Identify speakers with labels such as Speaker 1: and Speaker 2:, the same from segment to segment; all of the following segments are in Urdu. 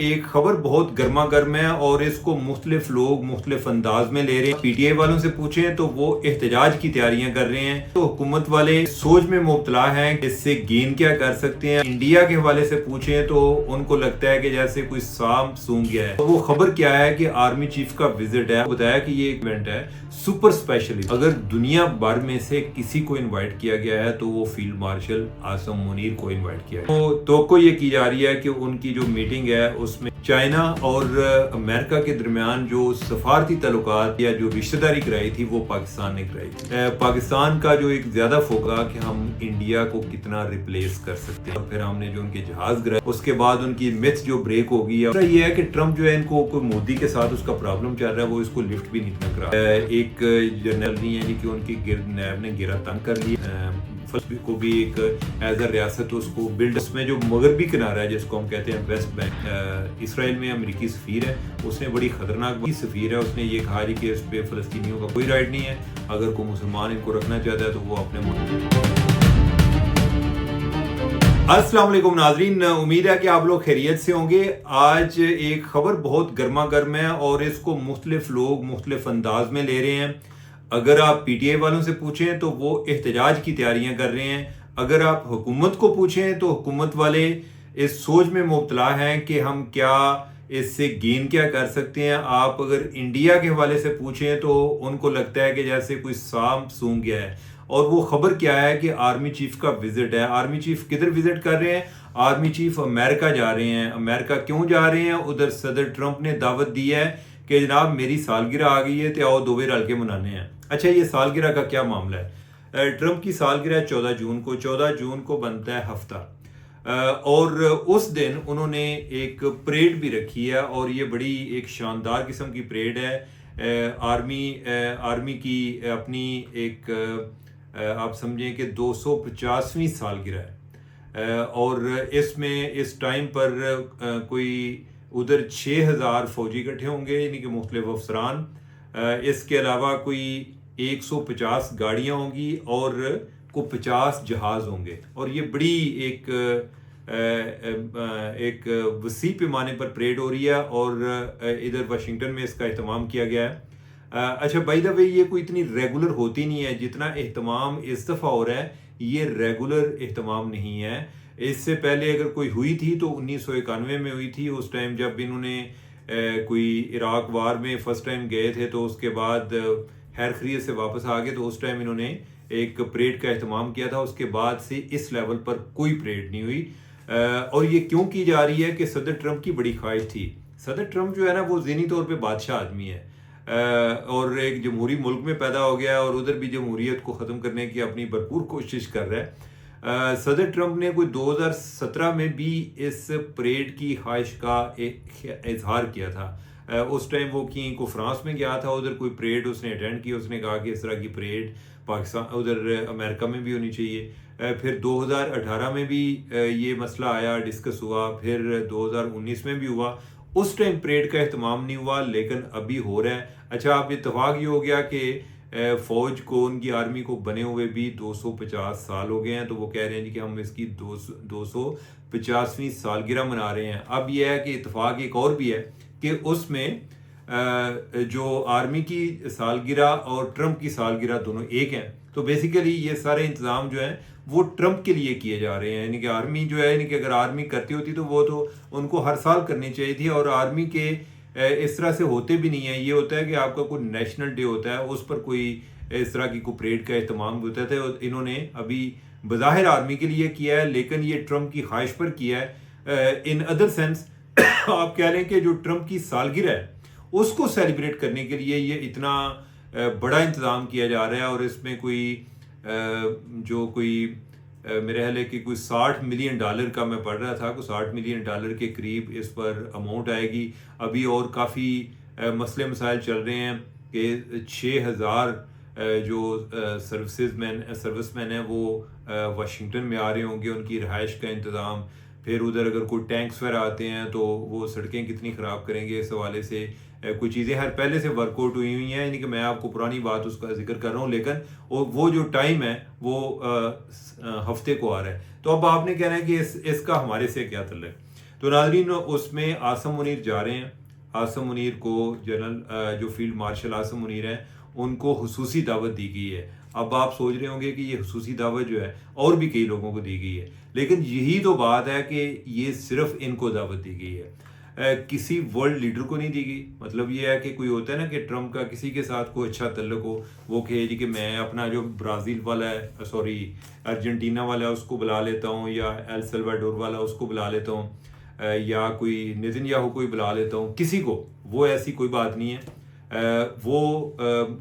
Speaker 1: ایک خبر بہت گرما گرم ہے اور اس کو مختلف لوگ مختلف انداز میں لے رہے ہیں۔ پی ٹی آئی والوں سے پوچھیں تو وہ احتجاج کی تیاریاں کر رہے ہیں، تو حکومت والے سوچ میں مبتلا ہیں کہ اس سے گین کیا کر سکتے ہیں۔ انڈیا کے حوالے سے پوچھیں تو ان کو لگتا ہے کہ جیسے کوئی سانپ سونگ گیا ہے۔ وہ خبر کیا ہے کہ آرمی چیف کا وزٹ ہے، بتایا کہ یہ ایک ایونٹ ہے سپر اسپیشلسٹ، اگر دنیا بھر میں سے کسی کو انوائٹ کیا گیا ہے تو وہ فیلڈ مارشل عاصم منیر کو انوائٹ کیا گیا۔ تو توقع یہ کی جا رہی ہے کہ ان کی جو میٹنگ ہے اس میں چائنا اور امریکہ کے درمیان جو سفارتی تعلقات یا جو رشتہ داری کرائی تھی وہ پاکستان نے کرائی تھی۔ پاکستان کا جو ایک زیادہ فوکا کہ ہم انڈیا کو کتنا ریپلیس کر سکتے ہیں، اور پھر ہم نے جو ان کے جہاز گرائے اس کے بعد ان کی میتھ جو بریک ہوگی۔ یہ ہے کہ ٹرمپ جو ہے ان کو کوئی مودی کے ساتھ اس کا پرابلم چل رہا ہے، وہ اس کو لفٹ بھی نہیں کرا۔ ایک جنرل نہیں ہے کہ ان کی نیب نے گرا تنگ کر لیا کو بھی ایک ایز اے ریاست اس کو بلڈ، اس میں جو مغربی کنارہ ہے جس کو ہم کہتے ہیں ویسٹ بینک، اسرائیل میں امریکی سفیر ہے، اس نے بڑی خطرناک سفیر ہے، اس نے یہ کہا کہ اس پہ فلسطینیوں کا کوئی رائٹ نہیں ہے، اگر کوئی مسلمان ان کو رکھنا چاہتا ہے تو وہ اپنے ملک۔ السلام علیکم ناظرین، امید ہے کہ آپ لوگ خیریت سے ہوں گے۔ آج ایک خبر بہت گرما گرم ہے اور اس کو مختلف لوگ مختلف انداز میں لے رہے ہیں۔ اگر آپ پی ٹی آئی والوں سے پوچھیں تو وہ احتجاج کی تیاریاں کر رہے ہیں، اگر آپ حکومت کو پوچھیں تو حکومت والے اس سوچ میں مبتلا ہیں کہ ہم کیا اس سے گین کیا کر سکتے ہیں۔ آپ اگر انڈیا کے حوالے سے پوچھیں تو ان کو لگتا ہے کہ جیسے کوئی سانپ سونگ گیا ہے، اور وہ خبر کیا ہے کہ آرمی چیف کا وزٹ ہے۔ آرمی چیف کدھر وزٹ کر رہے ہیں؟ آرمی چیف امریکہ جا رہے ہیں۔ امریکہ کیوں جا رہے ہیں؟ ادھر صدر ٹرمپ نے دعوت دی ہے کہ جناب میری سالگرہ آ گئی ہے تو آؤ دوویں رل کے منانے ہیں۔ اچھا، یہ سالگرہ کا کیا معاملہ ہے؟ ٹرمپ کی سالگرہ 14 جون کو بنتا ہے ہفتہ، اور اس دن انہوں نے ایک پریڈ بھی رکھی ہے، اور یہ بڑی ایک شاندار قسم کی پریڈ ہے۔ آرمی کی اپنی ایک آپ سمجھیں کہ 250ویں سالگرہ ہے، اور اس میں اس ٹائم پر کوئی ادھر 6000 فوجی اکٹھے ہوں گے، یعنی کہ مختلف افسران، اس کے علاوہ کوئی 150 گاڑیاں ہوں گی اور کو 50 جہاز ہوں گے، اور یہ بڑی ایک وسیع پیمانے پر پریڈ ہو رہی ہے، اور ادھر واشنگٹن میں اس کا اہتمام کیا گیا ہے۔ اچھا، بائی دا وے یہ کوئی اتنی ریگولر ہوتی نہیں ہے جتنا اہتمام اس دفعہ ہو رہا ہے، یہ ریگولر اہتمام نہیں ہے۔ اس سے پہلے اگر کوئی ہوئی تھی تو 1991 میں ہوئی تھی، اس ٹائم جب انہوں نے کوئی عراق وار میں فرسٹ ٹائم گئے تھے، تو اس کے بعد خیر خیریت سے واپس آ گئے، تو اس ٹائم انہوں نے ایک پریڈ کا اہتمام کیا تھا۔ اس کے بعد سے اس لیول پر کوئی پریڈ نہیں ہوئی، اور یہ کیوں کی جا رہی ہے کہ صدر ٹرمپ کی بڑی خواہش تھی۔ صدر ٹرمپ جو ہے نا وہ ذہنی طور پہ بادشاہ آدمی ہے، اور ایک جمہوری ملک میں پیدا ہو گیا ہے، اور ادھر بھی جمہوریت کو ختم کرنے کی اپنی بھرپور کوشش کر رہا ہے۔ صدر ٹرمپ نے کوئی 2017 میں بھی اس پریڈ کی خواہش کا اظہار کیا تھا۔ اس ٹائم وہ کو فرانس میں گیا تھا، ادھر کوئی پریڈ اس نے اٹینڈ کی، اس نے کہا کہ اس طرح کی پریڈ پاکستان ادھر امریکہ میں بھی ہونی چاہیے۔ پھر 2018 میں بھی یہ مسئلہ آیا، ڈسکس ہوا، پھر 2019 میں بھی ہوا، اس ٹائم پریڈ کا اہتمام نہیں ہوا، لیکن ابھی ہو رہا ہے۔ اچھا، اب اتفاق یہ ہو گیا کہ فوج کو، ان کی آرمی کو بنے ہوئے بھی 250 سال ہو گئے ہیں، تو وہ کہہ رہے ہیں کہ ہم اس کی 250ویں سالگرہ منا رہے ہیں۔ اب یہ ہے کہ اتفاق ایک اور بھی ہے کہ اس میں جو آرمی کی سالگرہ اور ٹرمپ کی سالگرہ دونوں ایک ہیں، تو بیسیکلی یہ سارے انتظام جو ہیں وہ ٹرمپ کے لیے کیے جا رہے ہیں، یعنی کہ آرمی جو ہے، یعنی کہ اگر آرمی کرتی ہوتی تو وہ تو ان کو ہر سال کرنی چاہیے تھی، اور آرمی کے اس طرح سے ہوتے بھی نہیں ہیں۔ یہ ہوتا ہے کہ آپ کا کوئی نیشنل ڈے ہوتا ہے، اس پر کوئی اس طرح کی کوئی پریڈ کا اہتمام ہوتا تھا، انہوں نے ابھی بظاہر آرمی کے لیے کیا ہے، لیکن یہ ٹرمپ کی خواہش پر کیا ہے۔ ان ادر سینس آپ کہہ لیں کہ جو ٹرمپ کی سالگرہ ہے اس کو سیلیبریٹ کرنے کے لیے یہ اتنا بڑا انتظام کیا جا رہا ہے، اور اس میں کوئی میرے خیال ہے کہ کوئی $60 ملین کا میں پڑھ رہا تھا، کوئی $60 ملین کے قریب اس پر اماؤنٹ آئے گی۔ ابھی اور کافی مسئلے مسائل چل رہے ہیں کہ 6000 جو سروس مین ہیں وہ واشنگٹن میں آ رہے ہوں گے، ان کی رہائش کا انتظام، پھر ادھر اگر کوئی ٹینکس وغیرہ آتے ہیں تو وہ سڑکیں کتنی خراب کریں گے، اس حوالے سے کچھ چیزیں ہر پہلے سے ورک آؤٹ ہوئی ہیں، یعنی کہ میں آپ کو پرانی بات اس کا ذکر کر رہا ہوں، لیکن وہ جو ٹائم ہے وہ ہفتے کو آ رہا ہے۔ تو اب آپ نے کہنا ہے کہ اس کا ہمارے سے کیا تعلق ہے؟ تو ناظرین اس میں آصم منیر جا رہے ہیں. آصم منیر کو جنرل جو فیلڈ مارشل آصم منیر ہیں ان کو خصوصی دعوت دی گئی ہے. اب آپ سوچ رہے ہوں گے کہ یہ خصوصی دعوت جو ہے اور بھی کئی لوگوں کو دی گئی ہے، لیکن یہی تو بات ہے کہ یہ صرف ان کو دعوت دی گئی ہے، کسی ورلڈ لیڈر کو نہیں دی گئی. مطلب یہ ہے کہ کوئی ہوتا ہے نا کہ ٹرمپ کا کسی کے ساتھ کوئی اچھا تعلق ہو، وہ کہے جی کہ میں اپنا جو برازیل والا ہے، سوری ارجنٹینا والا ہے اس کو بلا لیتا ہوں، یا ایل سلواڈور والا اس کو بلا لیتا ہوں، یا کوئی نتن یاہو کو بلا لیتا ہوں. کسی کو، وہ ایسی کوئی بات نہیں ہے. وہ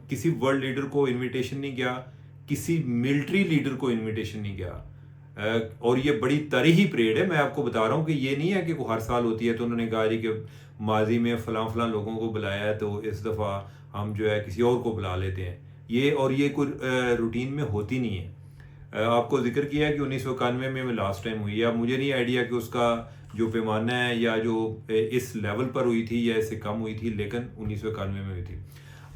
Speaker 1: کسی ورلڈ لیڈر کو انویٹیشن نہیں گیا، کسی ملٹری لیڈر کو انویٹیشن نہیں گیا. اور یہ بڑی تاریخی پریڈ ہے. میں آپ کو بتا رہا ہوں کہ یہ نہیں ہے کہ وہ ہر سال ہوتی ہے تو انہوں نے کہا جی کہ ماضی میں فلاں فلاں لوگوں کو بلایا ہے تو اس دفعہ ہم جو ہے کسی اور کو بلا لیتے ہیں. یہ کوئی روٹین میں ہوتی نہیں ہے. آپ کو ذکر کیا ہے کہ 1991 میں لاسٹ ٹائم ہوئی ہے. اب مجھے نہیں آئیڈیا کہ اس کا جو پیمانہ ہے یا جو اس لیول پر ہوئی تھی یا اس سے کم ہوئی تھی، لیکن 1991 میں ہوئی تھی.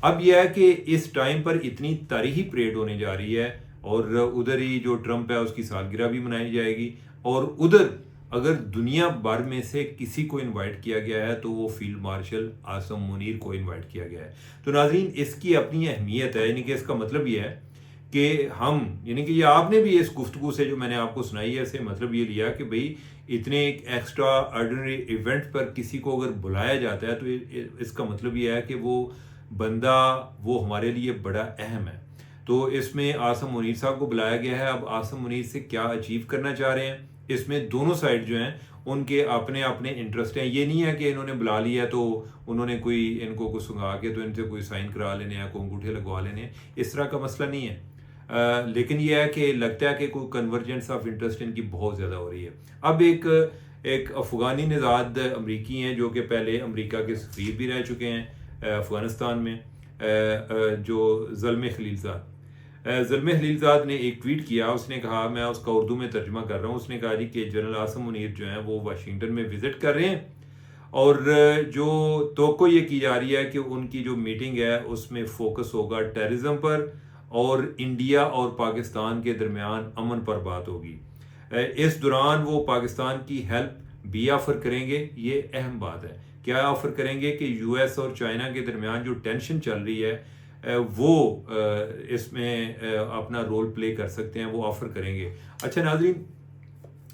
Speaker 1: اب یہ ہے کہ اس ٹائم پر اتنی تاریخی پریڈ ہونے جا رہی ہے، اور ادھر ہی جو ٹرمپ ہے اس کی سالگرہ بھی منائی جائے گی، اور ادھر اگر دنیا بھر میں سے کسی کو انوائٹ کیا گیا ہے تو وہ فیلڈ مارشل آصم منیر کو انوائٹ کیا گیا ہے. تو ناظرین اس کی اپنی اہمیت ہے، یعنی کہ اس کا مطلب یہ ہے کہ ہم، یعنی کہ یہ آپ نے بھی اس گفتگو سے جو میں نے آپ کو سنائی ہے اسے مطلب یہ لیا کہ بھئی اتنے ایک ایکسٹرا آرڈنری ایونٹ پر کسی کو اگر بلایا جاتا ہے تو اس کا مطلب یہ ہے کہ وہ بندہ وہ ہمارے لیے بڑا اہم ہے. تو اس میں آصم منیر صاحب کو بلایا گیا ہے. اب آصم منیر سے کیا اچیو کرنا چاہ رہے ہیں، اس میں دونوں سائڈ جو ہیں ان کے اپنے اپنے انٹرسٹ ہیں. یہ نہیں ہے کہ انہوں نے بلا لیا تو انہوں نے ان کو سنگا کے تو ان سے کوئی سائن کرا لینے ہیں، کوئی انگوٹھے لگوا لینے ہیں. اس طرح کا مسئلہ نہیں ہے. لیکن یہ ہے کہ لگتا ہے کہ کوئی کنورجنس آف انٹرسٹ ان کی بہت زیادہ ہو رہی ہے. اب ایک افغانی نژاد امریکی ہیں جو کہ پہلے امریکہ کے سفیر بھی رہ چکے ہیں افغانستان میں، جو زلمے خلیلزاد. زلمے خلیلزاد نے ایک ٹویٹ کیا. اس نے کہا، میں اس کا اردو میں ترجمہ کر رہا ہوں، اس نے کہا جی کہ جنرل آصم منیر جو ہیں وہ واشنگٹن میں وزٹ کر رہے ہیں، اور جو توقع یہ کی جا رہی ہے کہ ان کی جو میٹنگ ہے اس میں فوکس ہوگا ٹیررزم پر، اور انڈیا اور پاکستان کے درمیان امن پر بات ہوگی. اس دوران وہ پاکستان کی ہیلپ بھی آفر کریں گے. یہ اہم بات ہے. کیا آفر کریں گے کہ یو ایس اور چائنا کے درمیان جو ٹینشن چل رہی ہے وہ اس میں اپنا رول پلے کر سکتے ہیں، وہ آفر کریں گے. اچھا ناظرین،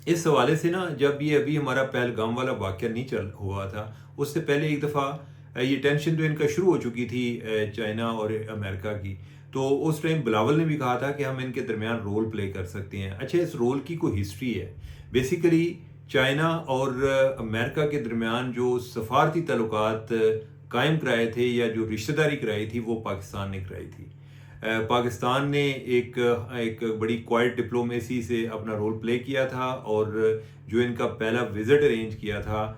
Speaker 1: اس حوالے سے نا جب یہ ابھی ہمارا پہلگام والا واقعہ نہیں ہوا تھا، اس سے پہلے ایک دفعہ یہ ٹینشن تو ان کا شروع ہو چکی تھی چائنا اور امریکہ کی، تو اس ٹائم بلاول نے بھی کہا تھا کہ ہم ان کے درمیان رول پلے کر سکتے ہیں. اچھا، اس رول کی کوئی ہسٹری ہے. بیسیکلی چائنا اور امریکہ کے درمیان جو سفارتی تعلقات قائم کرائے تھے یا جو رشتہ داری کرائی تھی وہ پاکستان نے کرائی تھی. پاکستان نے ایک بڑی کوائٹ ڈپلومیسی سے اپنا رول پلے کیا تھا، اور جو ان کا پہلا وزٹ ارینج کیا تھا،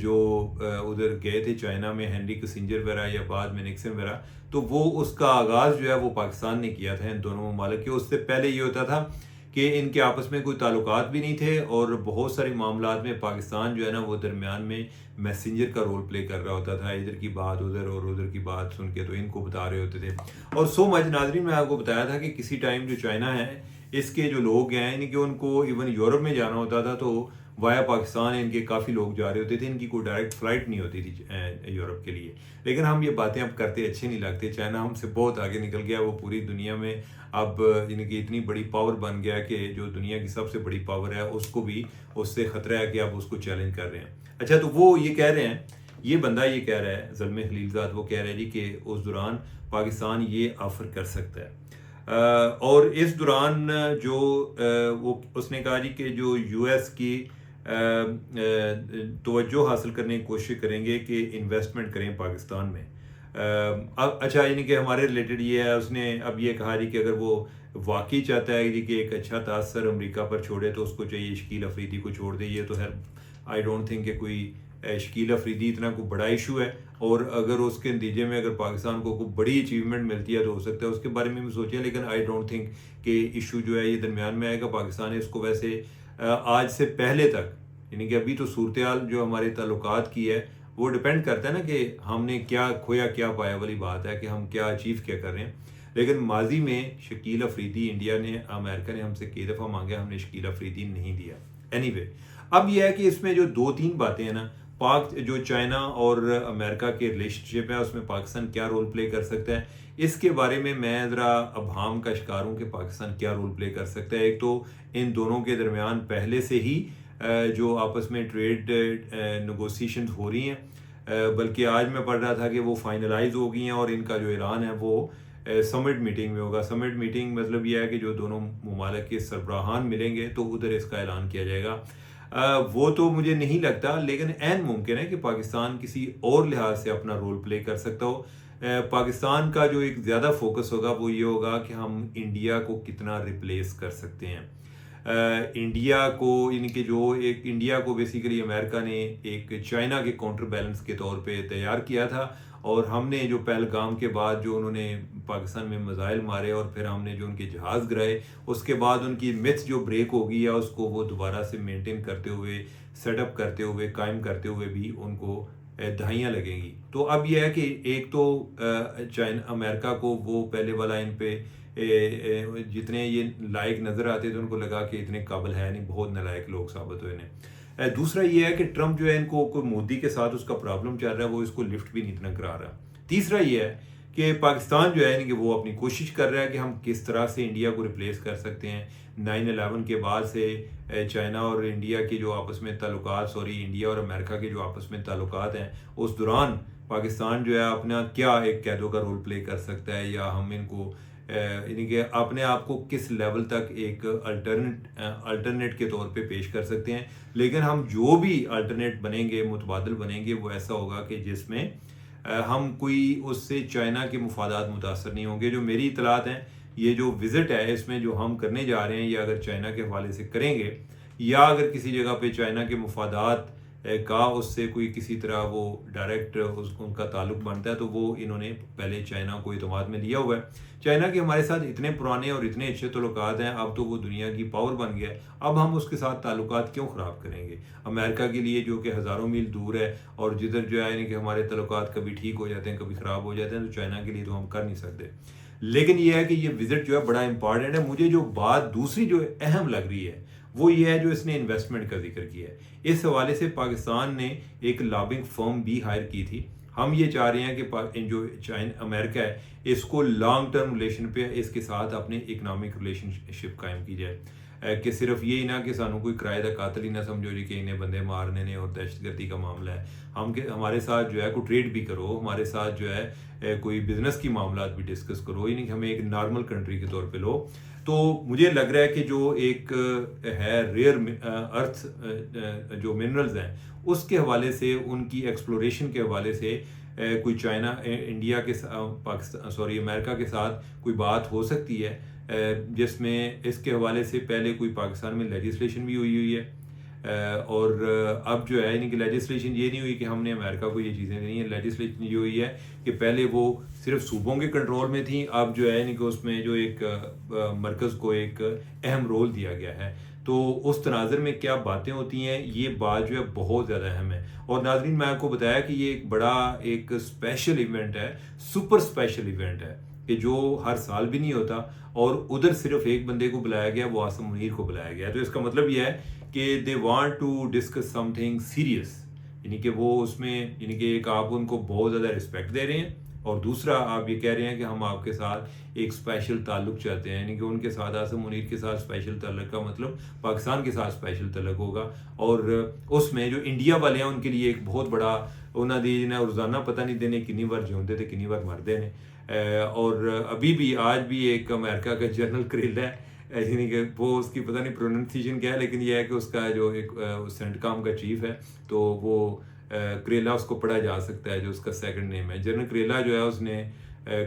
Speaker 1: جو ادھر گئے تھے چائنا میں ہینری کسنجر وغیرہ یا بعد میں نکسن وغیرہ، تو وہ اس کا آغاز جو ہے وہ پاکستان نے کیا تھا ان دونوں ممالک کے. اس سے پہلے یہ ہوتا تھا کہ ان کے آپس میں کوئی تعلقات بھی نہیں تھے، اور بہت سارے معاملات میں پاکستان جو ہے نا وہ درمیان میں میسنجر کا رول پلے کر رہا ہوتا تھا. ادھر کی بات ادھر اور ادھر کی بات سن کے تو ان کو بتا رہے ہوتے تھے. اور سو مچ ناظرین، میں آپ کو بتایا تھا کہ کسی ٹائم جو چائنا ہے اس کے جو لوگ ہیں، یعنی کہ ان کو ایون یورپ میں جانا ہوتا تھا تو وایا پاکستان ان کے کافی لوگ جا رہے ہوتے تھے. ان کی کوئی ڈائریکٹ فلائٹ نہیں ہوتی تھی یورپ کے لیے. لیکن ہم یہ باتیں اب کرتے اچھے نہیں لگتے. چائنا ہم سے بہت آگے نکل گیا. وہ پوری دنیا میں اب یعنی کہ اتنی بڑی پاور بن گیا کہ جو دنیا کی سب سے بڑی پاور ہے اس کو بھی اس سے خطرہ ہے کہ اب اس کو چیلنج کر رہے ہیں. اچھا، تو وہ یہ کہہ رہے ہیں، یہ بندہ یہ کہہ رہا ہے زلمے خلیلزاد، وہ کہہ رہا ہے جی کہ اس دوران پاکستان یہ آفر کر سکتا ہے. اور اس دوران جو وہ اس نے کہا جی کہ جو یو ایس کی توجہ حاصل کرنے کی کوشش کریں گے کہ انویسٹمنٹ کریں پاکستان میں. اچھا، یعنی کہ ہمارے ریلیٹڈ یہ ہے، اس نے اب یہ کہا جی کہ اگر وہ واقعی چاہتا ہے جی کہ ایک اچھا تاثر امریکہ پر چھوڑے تو اس کو چاہیے شکیل افریدی کو چھوڑ دے. یہ تو ہے، آئی ڈونٹ تھنک کہ کوئی شکیل افریدی اتنا کوئی بڑا ایشو ہے، اور اگر اس کے نتیجے میں اگر پاکستان کو کوئی بڑی اچیومنٹ ملتی ہے تو ہو سکتا ہے اس کے بارے میں بھی سوچیں. لیکن آئی ڈونٹ تھنک کہ ایشو جو ہے یہ درمیان میں آئے گا. پاکستان اس کو ویسے آج سے پہلے تک، یعنی کہ ابھی تو صورتحال جو ہمارے تعلقات کی ہے وہ ڈیپینڈ کرتا ہے نا کہ ہم نے کیا کھویا کیا پایا والی بات ہے کہ ہم کیا اچیو کیا کر رہے ہیں. لیکن ماضی میں شکیل افریدی انڈیا نے، امریکہ نے ہم سے کئی دفعہ مانگا، ہم نے شکیل افریدی نہیں دیا. اینی وے، اب یہ ہے کہ اس میں جو دو تین باتیں ہیں نا، جو چائنا اور امریکہ کے ریلیشن شپ ہے اس میں پاکستان کیا رول پلے کر سکتا ہے، اس کے بارے میں ذرا ابہام کا شکار ہوں کہ پاکستان کیا رول پلے کر سکتا ہے۔ ایک تو ان دونوں کے درمیان پہلے سے ہی جو آپس میں ٹریڈ نیگوسیشنز ہو رہی ہیں، بلکہ آج میں پڑھ رہا تھا کہ وہ فائنلائز ہو گئی ہیں اور ان کا جو اعلان ہے وہ سمٹ میٹنگ میں ہوگا۔ سمٹ میٹنگ مطلب یہ ہے کہ جو دونوں ممالک کے سربراہان ملیں گے تو ادھر اس کا اعلان کیا جائے گا۔ وہ تو مجھے نہیں لگتا، لیکن عین ممکن ہے کہ پاکستان کسی اور لحاظ سے اپنا رول پلے کر سکتا ہو۔ پاکستان کا جو ایک زیادہ فوکس ہوگا وہ یہ ہوگا کہ ہم انڈیا کو کتنا ریپلیس کر سکتے ہیں۔ انڈیا کو یعنی کہ جو ایک انڈیا کو بیسیکلی امریکہ نے ایک چائنا کے کاؤنٹر بیلنس کے طور پہ تیار کیا تھا، اور ہم نے جو پہلگام کے بعد جو انہوں نے پاکستان میں میزائل مارے اور پھر ہم نے جو ان کے جہاز گرائے، اس کے بعد ان کی متھ جو بریک ہوگی یا اس کو وہ دوبارہ سے مینٹین کرتے ہوئے، سیٹ اپ کرتے ہوئے، قائم کرتے ہوئے بھی ان کو دہائیاں لگیں گی۔ تو اب یہ ہے کہ ایک تو چائنا امریکہ کو وہ پہلے والا ان پہ جتنے یہ لائق نظر آتے تھے ان کو لگا کہ اتنے قابل ہے نہیں، بہت نالائق لوگ ثابت ہوئے ہیں۔ دوسرا یہ ہے کہ ٹرمپ جو ہے ان کو کوئی مودی کے ساتھ اس کا پرابلم چل رہا ہے، وہ اس کو لفٹ بھی نہیں اتنا کرا رہا۔ تیسرا یہ ہے کہ پاکستان جو ہے کہ وہ اپنی کوشش کر رہا ہے کہ ہم کس طرح سے انڈیا کو ریپلیس کر سکتے ہیں۔ 9/11 کے بعد سے چائنا اور انڈیا کے جو آپس میں تعلقات، انڈیا اور امریکہ کے جو آپس میں تعلقات ہیں، اس دوران پاکستان جو ہے اپنا کیا ایک قیدوں کا رول پلے کر سکتا ہے، یا ہم ان کو یعنی کہ اپنے آپ کو کس لیول تک ایک الٹرنیٹ کے طور پہ پیش کر سکتے ہیں۔ لیکن ہم جو بھی الٹرنیٹ بنیں گے، متبادل بنیں گے، وہ ایسا ہوگا کہ جس میں ہم کوئی اس سے چائنا کے مفادات متاثر نہیں ہوں گے۔ جو میری اطلاعات ہیں، یہ جو وزٹ ہے اس میں جو ہم کرنے جا رہے ہیں، یا اگر چائنا کے حوالے سے کریں گے، یا اگر کسی جگہ پہ چائنا کے مفادات کا اس سے کوئی کسی طرح وہ ڈائریکٹ ان کا تعلق بنتا ہے، تو وہ انہوں نے پہلے چائنا کو اعتماد میں لیا ہوا ہے۔ چائنا کے ہمارے ساتھ اتنے پرانے اور اتنے اچھے تعلقات ہیں، اب تو وہ دنیا کی پاور بن گیا ہے، اب ہم اس کے ساتھ تعلقات کیوں خراب کریں گے؟ امریکہ کے لیے جو کہ ہزاروں میل دور ہے، اور جدھر جو ہے یعنی کہ ہمارے تعلقات کبھی ٹھیک ہو جاتے ہیں کبھی خراب ہو جاتے ہیں، تو چائنا کے لیے تو ہم کر نہیں سکتے۔ لیکن یہ ہے کہ یہ وزٹ جو ہے بڑا امپارٹنٹ ہے۔ مجھے جو بات دوسری جو اہم لگ رہی ہے وہ یہ ہے جو اس نے انویسٹمنٹ کا ذکر کیا ہے۔ اس حوالے سے پاکستان نے ایک لابنگ فرم بھی ہائر کی تھی۔ ہم یہ چاہ رہے ہیں کہ جو امریکہ ہے اس کو لانگ ٹرم ریلیشن پہ اس کے ساتھ اپنے اکنامک ریلیشن شپ قائم کی جائے، کہ صرف یہ نہ کہ سانوں کوئی کرائے دا قاتل ہی نہ سمجھو جی کہ انہیں بندے مارنے نے اور دہشت گردی کا معاملہ ہے۔ ہمارے ساتھ جو ہے کوئی ٹریڈ بھی کرو، ہمارے ساتھ جو ہے کوئی بزنس کی معاملات بھی ڈسکس کرو، یعنی کہ ہمیں ایک نارمل کنٹری کے طور پہ لو۔ تو مجھے لگ رہا ہے کہ جو ایک ہے ریئر ارتھ جو منرلز ہیں اس کے حوالے سے، ان کی ایکسپلوریشن کے حوالے سے کوئی چائنا انڈیا کے امریکہ کے ساتھ کوئی بات ہو سکتی ہے، جس میں اس کے حوالے سے پہلے کوئی پاکستان میں لیجسلیشن بھی ہوئی ہے، اور اب جو ہے یعنی کہ لیجسلیشن یہ نہیں ہوئی کہ ہم نے امریکہ کو یہ چیزیں دینی ہیں۔ لیجسلیشن یہ ہوئی ہے کہ پہلے وہ صرف صوبوں کے کنٹرول میں تھیں، اب جو ہے یعنی کہ اس میں جو ایک مرکز کو ایک اہم رول دیا گیا ہے۔ تو اس تناظر میں کیا باتیں ہوتی ہیں، یہ بات جو ہے بہت زیادہ اہم ہے۔ اور ناظرین، میں آپ کو بتایا کہ یہ ایک بڑا ایک اسپیشل ایونٹ ہے، سپر اسپیشل ایونٹ ہے، کہ جو ہر سال بھی نہیں ہوتا، اور ادھر صرف ایک بندے کو بلایا گیا، وہ عاصم منیر کو بلایا گیا۔ تو اس کا مطلب یہ ہے کہ they want to discuss something serious, یعنی کہ وہ اس میں یعنی کہ ایک آپ ان کو بہت زیادہ رسپیکٹ دے رہے ہیں، اور دوسرا آپ یہ کہہ رہے ہیں کہ ہم آپ کے ساتھ ایک اسپیشل تعلق چاہتے ہیں، یعنی کہ ان کے ساتھ عاصم منیر کے ساتھ اسپیشل تعلق کا مطلب پاکستان کے ساتھ اسپیشل تعلق ہوگا۔ اور اس میں جو انڈیا والے ہیں ان کے لیے ایک بہت بڑا انہوں نے روزانہ پتہ نہیں دینے کنی بار جیوندے تھے کنی بار مردے نے، اور ابھی بھی آج بھی ایک امریکہ کا جنرل کریلا ہے، یعنی کہ وہ اس کی پتہ نہیں پروننسیشن کیا ہے، لیکن یہ ہے کہ اس کا جو ایک سینٹ کام کا چیف ہے، تو وہ کریلا اس کو پڑھا جا سکتا ہے، جو اس کا سیکنڈ نیم ہے۔ جنرل کریلا جو ہے اس نے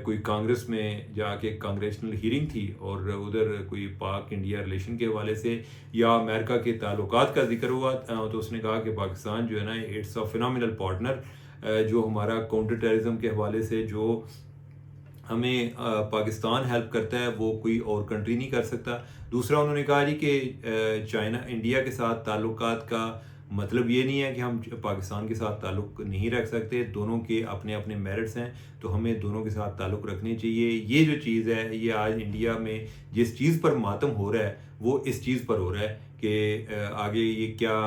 Speaker 1: کوئی کانگریس میں جا کے کانگریشنل ہیرنگ تھی، اور ادھر کوئی پاک انڈیا ریلیشن کے حوالے سے یا امریکہ کے تعلقات کا ذکر ہوا، تو اس نے کہا کہ پاکستان جو ہے نا اٹس اے فینامینل پارٹنر، جو ہمارا کاؤنٹر ٹیررزم کے حوالے سے جو ہمیں پاکستان ہیلپ کرتا ہے وہ کوئی اور کنٹری نہیں کر سکتا۔ دوسرا انہوں نے کہا جی کہ چائنا انڈیا کے ساتھ تعلقات کا مطلب یہ نہیں ہے کہ ہم پاکستان کے ساتھ تعلق نہیں رکھ سکتے، دونوں کے اپنے اپنے میرٹس ہیں، تو ہمیں دونوں کے ساتھ تعلق رکھنے چاہیے۔ یہ جو چیز ہے، یہ آج انڈیا میں جس چیز پر ماتم ہو رہا ہے وہ اس چیز پر ہو رہا ہے کہ آگے یہ کیا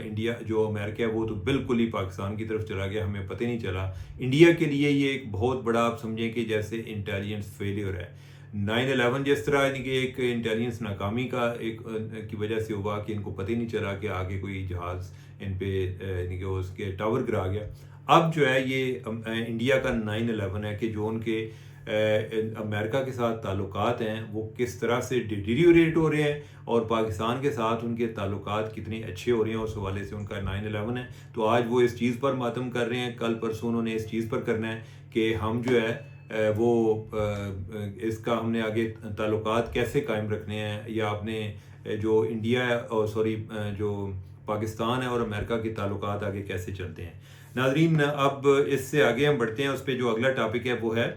Speaker 1: انڈیا جو امریکہ ہے وہ تو بالکل ہی پاکستان کی طرف چلا گیا، ہمیں پتہ نہیں چلا. انڈیا کے لیے یہ ایک بہت بڑا آپ سمجھیں کہ جیسے انٹیلیجنس فیلیئر ہے. 9/11 جس طرح یعنی کہ ایک انٹیلیجنس ناکامی کا ایک کی وجہ سے ہوا کہ ان کو پتہ ہی نہیں چلا کہ آگے کوئی جہاز ان پہ یعنی کہ اس کے ٹاور گرا گیا. اب جو ہے یہ انڈیا کا 9/11 ہے کہ جو ان کے امریکہ کے ساتھ تعلقات ہیں وہ کس طرح سے ڈیٹیریوریٹ ہو رہے ہیں، اور پاکستان کے ساتھ ان کے تعلقات کتنے اچھے ہو رہے ہیں. اس حوالے سے ان کا 9/11 ہے. تو آج وہ اس چیز پر ماتم کر رہے ہیں، کل پرسوں انہوں نے اس چیز پر کرنا ہے کہ ہم جو ہے وہ اس کا ہم نے آگے تعلقات کیسے قائم رکھنے ہیں، یا اپنے جو انڈیا اور جو پاکستان ہے اور امریکہ کے تعلقات آگے کیسے چلتے ہیں. ناظرین اب اس سے آگے ہم بڑھتے ہیں. اس پہ جو اگلا ٹاپک ہے وہ ہے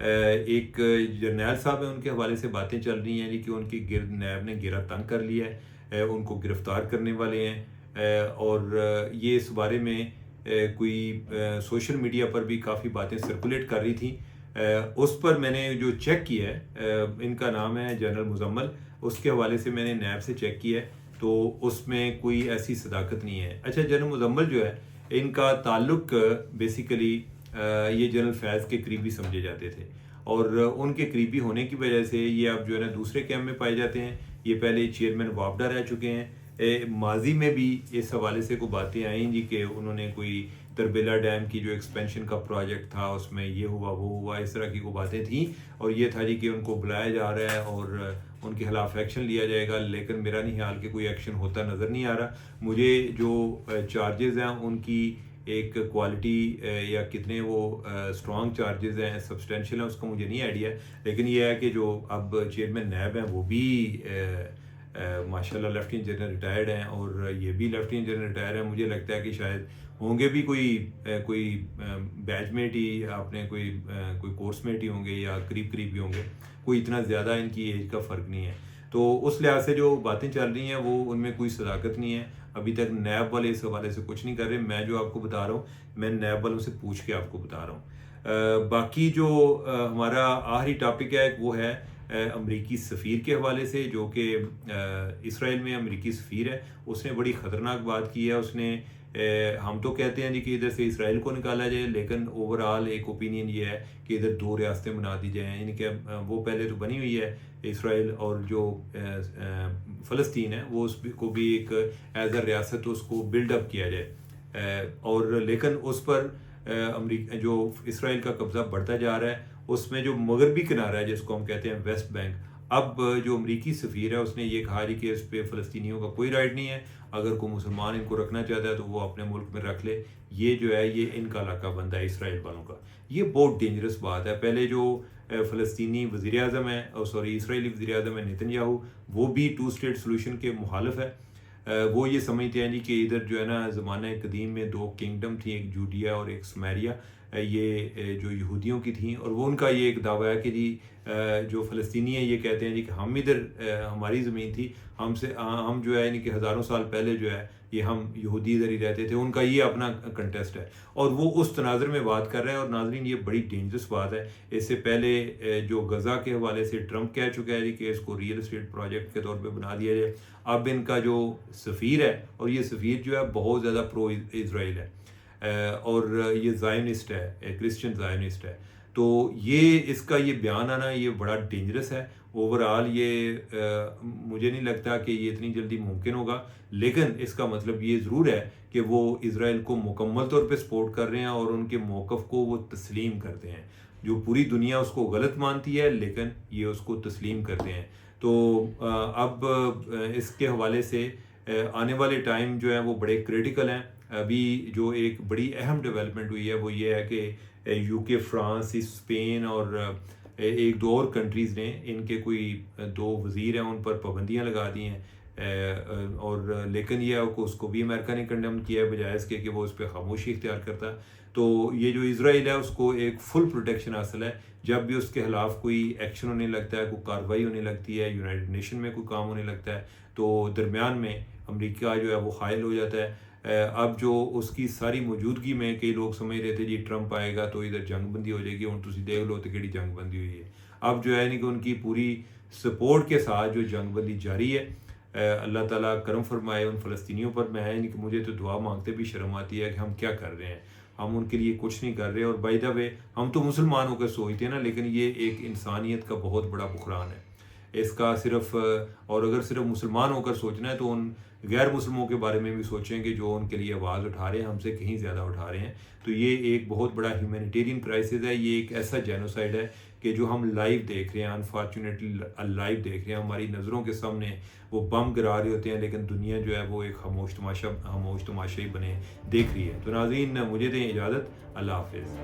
Speaker 1: ایک جرنیل صاحب ہیں، ان کے حوالے سے باتیں چل رہی ہیں کہ ان کی نیب نے گھیرا تنگ کر لیا ہے، ان کو گرفتار کرنے والے ہیں. اور یہ اس بارے میں کوئی سوشل میڈیا پر بھی کافی باتیں سرکولیٹ کر رہی تھیں. اس پر میں نے جو چیک کیا ہے، ان کا نام ہے جنرل مزمل، اس کے حوالے سے میں نے نیب سے چیک کیا ہے تو اس میں کوئی ایسی صداقت نہیں ہے. اچھا، جنرل مزمل جو ہے ان کا تعلق بیسیکلی یہ جنرل فیض کے قریبی سمجھے جاتے تھے، اور ان کے قریبی ہونے کی وجہ سے یہ اب جو ہے نا دوسرے کیمپ میں پائے جاتے ہیں. یہ پہلے چیئرمین وابڈا رہ چکے ہیں. ماضی میں بھی اس حوالے سے کوئی باتیں آئیں جی کہ انہوں نے کوئی تربیلا ڈیم کی جو ایکسپینشن کا پروجیکٹ تھا اس میں یہ ہوا وہ ہوا، اس طرح کی کوئی باتیں تھیں. اور یہ تھا جی کہ ان کو بلایا جا رہا ہے اور ان کے خلاف ایکشن لیا جائے گا، لیکن میرا نہیں خیال کہ کوئی ایکشن ہوتا نظر نہیں آ رہا. مجھے جو چارجز ہیں ان کی ایک کوالٹی یا کتنے وہ اسٹرانگ چارجز ہیں، سبسٹینشیل ہیں، اس کا مجھے نہیں آئیڈیا ہے. لیکن یہ ہے کہ جو اب چیئرمین نیب ہیں وہ بھی ماشاءاللہ لیفٹیننٹ جنرل ریٹائرڈ ہیں، اور یہ بھی لیفٹیننٹ جنرل ریٹائر ہیں. مجھے لگتا ہے کہ شاید ہوں گے بھی کوئی بیچ میٹ ہی، اپنے کوئی کورس میٹ ہی ہوں گے یا قریب ہی ہوں گے. کوئی اتنا زیادہ ان کی ایج کا فرق نہیں ہے. تو اس لحاظ سے جو باتیں چل رہی ہیں وہ ان میں کوئی صداقت نہیں ہے. ابھی تک نیب والے اس حوالے سے کچھ نہیں کر رہے. میں جو آپ کو بتا رہا ہوں میں نیب والوں سے پوچھ کے آپ کو بتا رہا ہوں. باقی جو ہمارا آخری ٹاپک ہے وہ ہے امریکی سفیر کے حوالے سے، جو کہ اسرائیل میں امریکی سفیر ہے. اس نے بڑی خطرناک بات کی ہے. اس نے ہم تو کہتے ہیں جی کہ ادھر سے اسرائیل کو نکالا جائے، لیکن اوورآل ایک اوپینین یہ ہے کہ ادھر 2 ریاستیں بنا دی جائیں. یعنی کہ وہ پہلے تو بنی ہوئی ہے اسرائیل، اور جو فلسطین ہے وہ اس کو بھی ایک ایز اے ریاست اس کو بلڈ اپ کیا جائے. اور لیکن اس پر امریکہ جو اسرائیل کا قبضہ بڑھتا جا رہا ہے. اس میں جو مغربی کنارہ ہے جس کو ہم کہتے ہیں ویسٹ بینک، اب جو امریکی سفیر ہے اس نے یہ کہا کہ اس پہ فلسطینیوں کا کوئی رائٹ نہیں ہے. اگر کوئی مسلمان ان کو رکھنا چاہتا ہے تو وہ اپنے ملک میں رکھ لے. یہ جو ہے یہ ان کا علاقہ بندہ ہے اسرائیل والوں کا. یہ بہت ڈینجرس بات ہے. پہلے جو فلسطینی وزیر اعظم ہے اسرائیلی وزیر اعظم ہے نیتن یاہو، وہ بھی 2 اسٹیٹ سولوشن کے مخالف ہے. وہ یہ سمجھتے ہیں جی کہ ادھر جو ہے نا زمانہ قدیم میں 2 کنگڈم تھیں، ایک جوڈیا اور ایک سمیریا، یہ جو یہودیوں کی تھیں. اور وہ ان کا یہ ایک دعویٰ ہے کہ جی جو فلسطینی ہیں یہ کہتے ہیں جی کہ ہم ادھر ہماری زمین تھی، ہم جو ہے یعنی کہ ہزاروں سال پہلے جو ہے یہ ہم یہودی ادھر ہی رہتے تھے. ان کا یہ اپنا کنٹیسٹ ہے اور وہ اس تناظر میں بات کر رہے ہیں. اور ناظرین یہ بڑی ڈینجرس بات ہے. اس سے پہلے جو غزہ کے حوالے سے ٹرمپ کہہ چکا ہے جی کہ اس کو ریئل اسٹیٹ پروجیکٹ کے طور پہ بنا دیا جائے. اب ان کا جو سفیر ہے، اور یہ سفیر جو ہے بہت زیادہ پرو اسرائیل ہے، اور یہ زائنسٹ ہے، کرسچن زائنسٹ ہے. تو یہ اس کا یہ بیان آنا یہ بڑا ڈینجرس ہے. اوورآل یہ مجھے نہیں لگتا کہ یہ اتنی جلدی ممکن ہوگا، لیکن اس کا مطلب یہ ضرور ہے کہ وہ اسرائیل کو مکمل طور پہ سپورٹ کر رہے ہیں اور ان کے موقف کو وہ تسلیم کرتے ہیں. جو پوری دنیا اس کو غلط مانتی ہے لیکن یہ اس کو تسلیم کرتے ہیں. تو اب اس کے حوالے سے آنے والے ٹائم جو ہیں وہ بڑے کریٹیکل ہیں. ابھی جو ایک بڑی اہم ڈیولپمنٹ ہوئی ہے وہ یہ ہے کہ یو کے، فرانس، اسپین اور 1-2 اور کنٹریز نے ان کے کوئی 2 وزیر ہیں ان پر پابندیاں لگا دی ہیں. اور لیکن یہ ہے کہ اس کو بھی امریکہ نے کنڈم کیا ہے بجائے اس کے کہ وہ اس پہ خاموشی اختیار کرتا. تو یہ جو اسرائیل ہے اس کو ایک فل پروٹیکشن حاصل ہے. جب بھی اس کے خلاف کوئی ایکشن ہونے لگتا ہے، کوئی کارروائی ہونے لگتی ہے، یونائٹڈ نیشن میں کوئی کام ہونے لگتا ہے، تو درمیان میں امریکہ جو ہے وہ حائل ہو جاتا ہے. اب جو اس کی ساری موجودگی میں کئی لوگ سمجھ رہے تھے جی ٹرمپ آئے گا تو ادھر جنگ بندی ہو جائے گی. ہوں تسی دیکھ لو تو کیڑی جنگ بندی ہوئی ہے. اب جو ہے کہ ان کی پوری سپورٹ کے ساتھ جو جنگ بندی جاری ہے. اللہ تعالیٰ کرم فرمائے ان فلسطینیوں پر. میں ہے کہ مجھے تو دعا مانگتے بھی شرم آتی ہے کہ ہم کیا کر رہے ہیں, ہم ان کے لیے کچھ نہیں کر رہے. اور بائی دا وے ہم تو مسلمان ہو کر سوچتے ہیں نا, لیکن یہ ایک انسانیت کا بہت بڑا بحران ہے. اس کا صرف اور اگر صرف مسلمان ہو کر سوچنا ہے تو ان غیر مسلموں کے بارے میں بھی سوچیں کہ جو ان کے لیے آواز اٹھا رہے ہیں, ہم سے کہیں زیادہ اٹھا رہے ہیں. تو یہ ایک بہت بڑا ہیومینیٹیرین کرائسس ہے, یہ ایک ایسا جینوسائڈ ہے کہ جو ہم لائیو دیکھ رہے ہیں, انفارچونیٹلی لائیو دیکھ رہے ہیں. ہماری نظروں کے سامنے وہ بم گرا رہے ہوتے ہیں, لیکن دنیا جو ہے وہ ایک خاموش تماشا ہی بنے دیکھ رہی ہے. تو ناظرین مجھے دیں اجازت, اللہ حافظ.